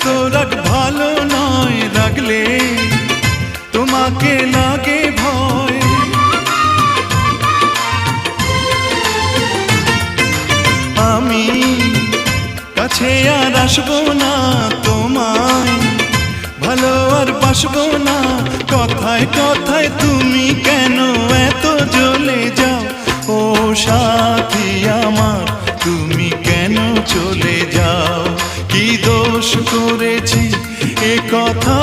এত রাগ ভালো নয়, রাগলে তোমাকে লাগে ভয়। আমি কাছে আর আসবো না, তোমায় ভালো আর বাসবো না। কথায় কথায় তুমি কেন এত জ্বলে যাও? ও সাথী আমার, তুমি কেন চলে যাও? কি দোষ করেছি এ কথা